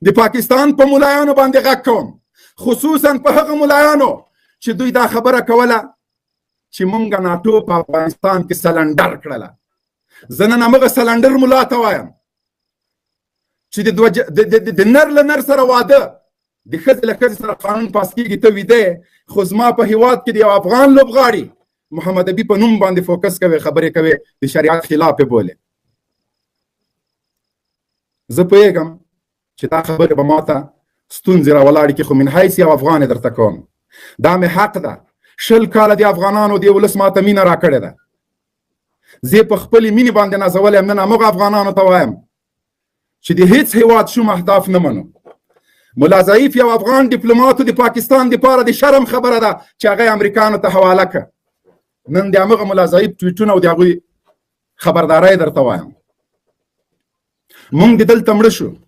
د پاکستان په ملایانو باندې غږ کوم، خصوصا په هغه ملایانو چې دوی دا خبره کوله چې مونږ ناټو په افغانستان کې سلنډر کړله. زه نن همغه سلنډر ملا ته وایم چې د نر له نر سره واده، د ښځې له ښځې سره قانون پاس کېږي، ته ویده خو زما په هېواد کې د یو افغان لوبغاړي محمد ابي په نوم باندې فوکس کوي، خبرې کوي، د شریعت خلاف یې بولې. زه پوهېږم چې دا خبرې به ماته ستونزې راولاړې کړي، خو من حیث یو افغان یې درته کوم، دا مې حق ده. 20 کاله د افغانانو د ولس ماته مینه راکړې ده، زه په خپلې مینې باندې نازولی یم. نن همغه افغانانو ته وایم چې د هیڅ هېواد شوم اهداف نه منو. ملا ضعیف یو افغان ډیپلوماتو د پاکستان دپاره د شرم خبره ده چې هغه یې امریکانو ته حواله کړه. نن د همغه ملا ضعیف ټویټونه او د هغوی خبرداری درته وایم. مونږ د دلته مړه شو،